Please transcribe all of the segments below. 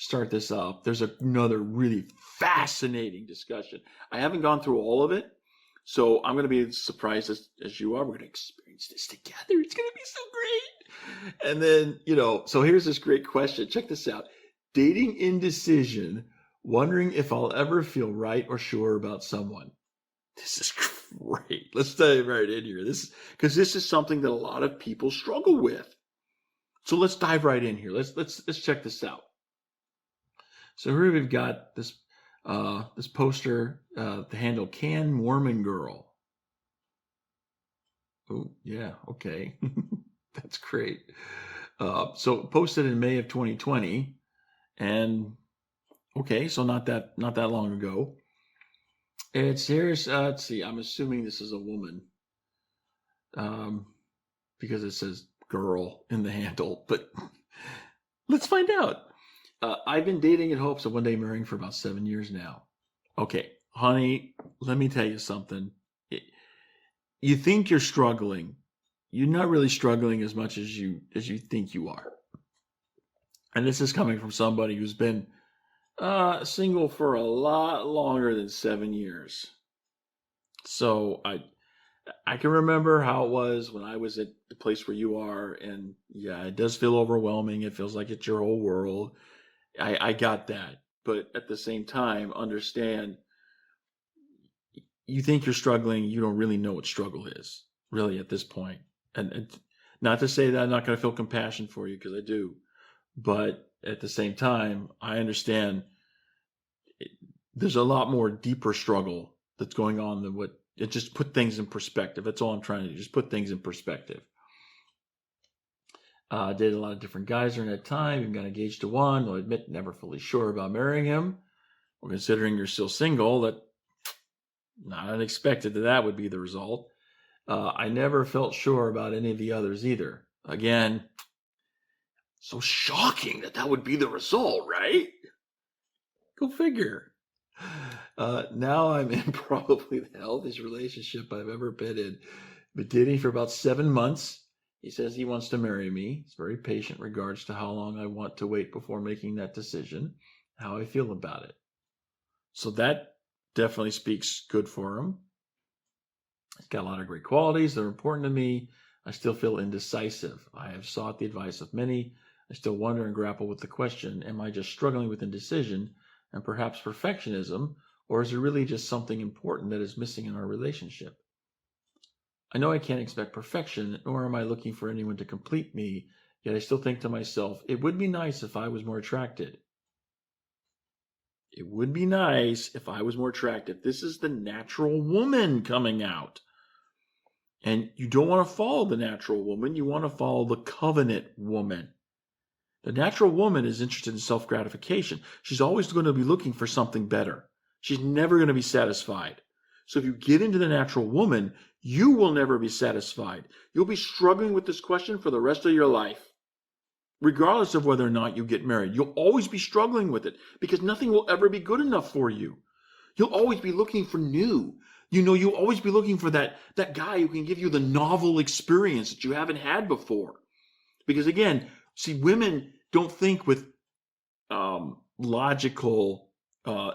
start this up, there's another really fascinating discussion. I haven't gone through all of it, so I'm going to be as surprised as you are. We're going to experience this together. It's going to be so great. And then, so here's this great question. Check this out. Dating indecision, wondering if I'll ever feel right or sure about someone. This is great. Let's dive right in here. Because this is something that a lot of people struggle with. So let's dive right in here. Let's check this out. So here we've got this poster, the handle Can Mormon Girl. Oh yeah, okay, that's great. So posted in May of 2020, and okay, so not that long ago. It's here's let's see. I'm assuming this is a woman, because it says girl in the handle, but let's find out. I've been dating in hopes of one day marrying for about 7 years now. Okay, honey, let me tell you something. You think you're struggling. You're not really struggling as much as you think you are. And this is coming from somebody who's been single for a lot longer than 7 years. So I can remember how it was when I was at the place where you are, and yeah, it does feel overwhelming. It feels like it's your whole world. I got that. But at the same time, understand, you think you're struggling, you don't really know what struggle is, really, at this point. And not to say that I'm not going to feel compassion for you, because I do. But at the same time, I understand there's a lot more deeper struggle that's going on than what it just put things in perspective. That's all I'm trying to do, just put things in perspective. Dated a lot of different guys during that time. Even got engaged to one. I'll admit, never fully sure about marrying him. Well, considering you're still single, that not unexpected that would be the result. I never felt sure about any of the others either. Again, so shocking that would be the result, right? Go figure. Now I'm in probably the healthiest relationship I've ever been in. Been dating for about 7 months. He says he wants to marry me. He's very patient in regards to how long I want to wait before making that decision, how I feel about it. So that definitely speaks good for him. He's got a lot of great qualities that are important to me. I still feel indecisive. I have sought the advice of many. I still wonder and grapple with the question, am I just struggling with indecision and perhaps perfectionism, or is there really just something important that is missing in our relationship? I know I can't expect perfection, nor am I looking for anyone to complete me, yet I still think to myself, it would be nice if I was more attracted. It would be nice if I was more attractive. This is the natural woman coming out. And you don't want to follow the natural woman. You want to follow the covenant woman. The natural woman is interested in self-gratification. She's always going to be looking for something better. She's never going to be satisfied. So if you get into the natural woman, you will never be satisfied. You'll be struggling with this question for the rest of your life. Regardless of whether or not you get married, you'll always be struggling with it because nothing will ever be good enough for you. You'll always be looking for new. You'll always be looking for that guy who can give you the novel experience that you haven't had before. Because again, see, women don't think with logical,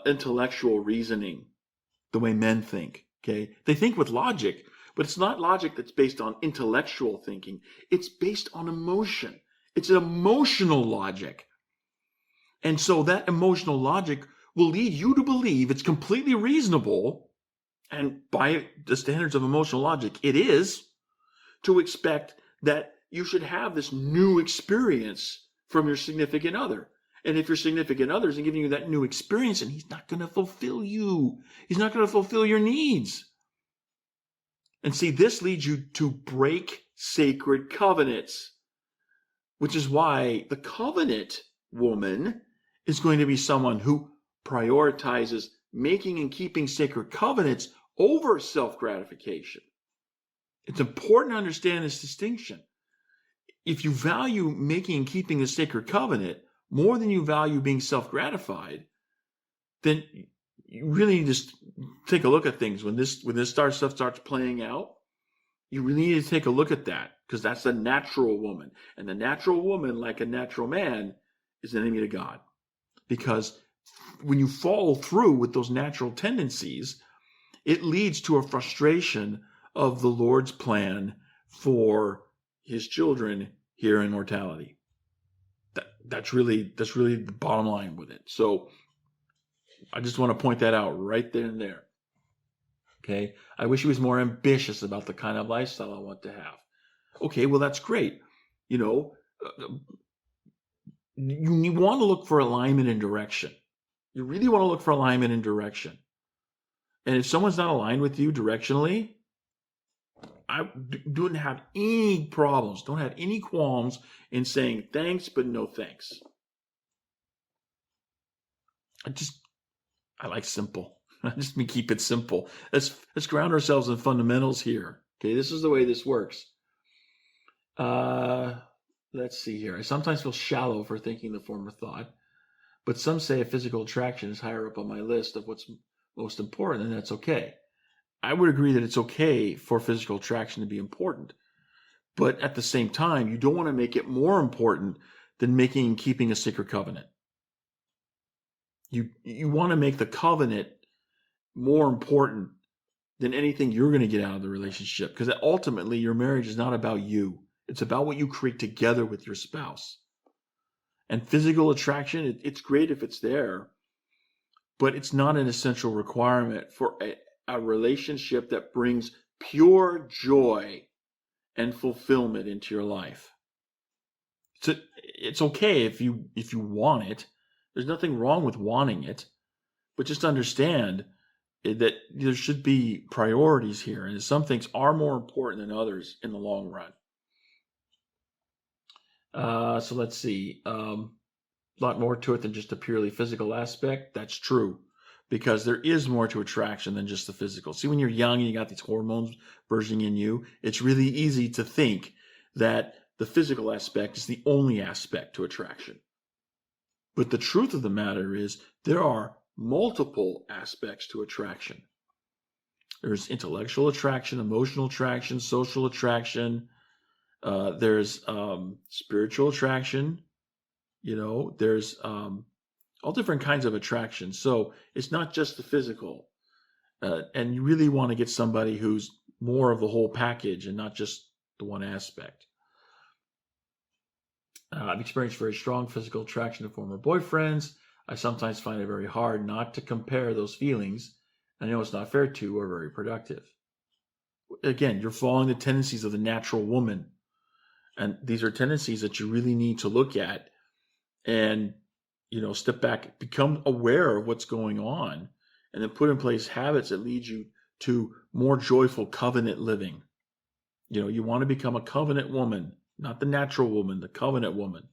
intellectual reasoning the way men think, okay? They think with logic, but it's not logic that's based on intellectual thinking. It's based on emotion. It's an emotional logic. And so that emotional logic will lead you to believe it's completely reasonable, and by the standards of emotional logic, it is, to expect that you should have this new experience from your significant other. And if your significant other isn't giving you that new experience, and he's not going to fulfill you, he's not going to fulfill your needs. And see, this leads you to break sacred covenants, which is why the covenant woman is going to be someone who prioritizes making and keeping sacred covenants over self-gratification. It's important to understand this distinction. If you value making and keeping the sacred covenant more than you value being self-gratified, then you really need to take a look at things. When this stuff starts playing out, you really need to take a look at that, because that's the natural woman. And the natural woman, like a natural man, is an enemy to God. because when you follow through with those natural tendencies, it leads to a frustration of the Lord's plan for his children here in mortality. That's really the bottom line with it. So I just want to point that out right then and there. Okay. I wish he was more ambitious about the kind of lifestyle I want to have. Okay. Well, that's great. You know, you want to look for alignment and direction. You really want to look for alignment and direction. And if someone's not aligned with you directionally, I don't have any problems, don't have any qualms in saying thanks, but no thanks. I like simple. Just me keep it simple. Let's ground ourselves in fundamentals here. Okay, this is the way this works. Let's see here. I sometimes feel shallow for thinking the former thought, but some say a physical attraction is higher up on my list of what's most important, and that's okay. I would agree that it's okay for physical attraction to be important, but at the same time, you don't want to make it more important than making and keeping a sacred covenant. You want to make the covenant more important than anything you're going to get out of the relationship, because ultimately your marriage is not about you. It's about what you create together with your spouse. And physical attraction, it's great if it's there, but it's not an essential requirement for a relationship that brings pure joy and fulfillment into your life. So it's okay if you want it. There's nothing wrong with wanting it, but just understand that there should be priorities here, and some things are more important than others in the long run. So let's see. A lot more to it than just a purely physical aspect. That's true, because there is more to attraction than just the physical. See, when you're young and you got these hormones bursting in you, it's really easy to think that the physical aspect is the only aspect to attraction. But the truth of the matter is there are multiple aspects to attraction. There's intellectual attraction, emotional attraction, social attraction. There's spiritual attraction. There's all different kinds of attraction. So it's not just the physical. And you really want to get somebody who's more of the whole package and not just the one aspect. I've experienced very strong physical attraction to former boyfriends. I sometimes find it very hard not to compare those feelings. I know it's not fair to or very productive. Again, you're following the tendencies of the natural woman. And these are tendencies that you really need to look at and, step back, become aware of what's going on, and then put in place habits that lead you to more joyful covenant living. You want to become a covenant woman, not the natural woman, the covenant woman.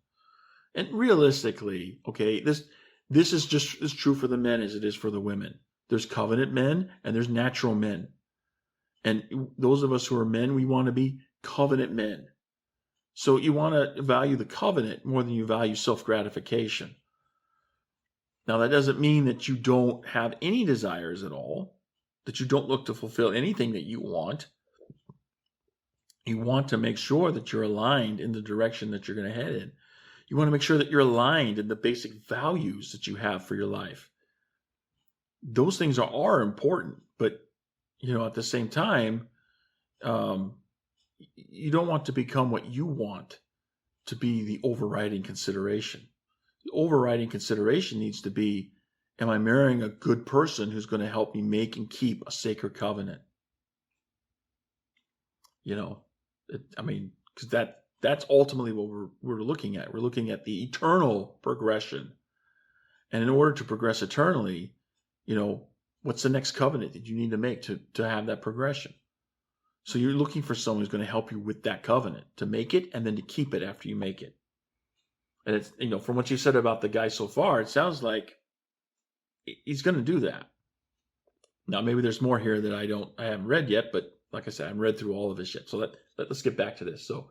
And realistically, okay, this is just as true for the men as it is for the women. There's covenant men and there's natural men. And those of us who are men, we want to be covenant men. So you want to value the covenant more than you value self-gratification. Now, that doesn't mean that you don't have any desires at all, that you don't look to fulfill anything that you want. You want to make sure that you're aligned in the direction that you're going to head in. You want to make sure that you're aligned in the basic values that you have for your life. Those things are important, but, at the same time, you don't want to become what you want to be the overriding consideration. The overriding consideration needs to be, am I marrying a good person who's going to help me make and keep a sacred covenant? Because that's ultimately what we're looking at. We're looking at the eternal progression. And in order to progress eternally, what's the next covenant that you need to make to have that progression? So you're looking for someone who's going to help you with that covenant, to make it and then to keep it after you make it. And it's, from what you said about the guy so far, it sounds like he's going to do that. Now, maybe there's more here that I haven't read yet, but like I said, I haven't read through all of this yet. So let's get back to this. So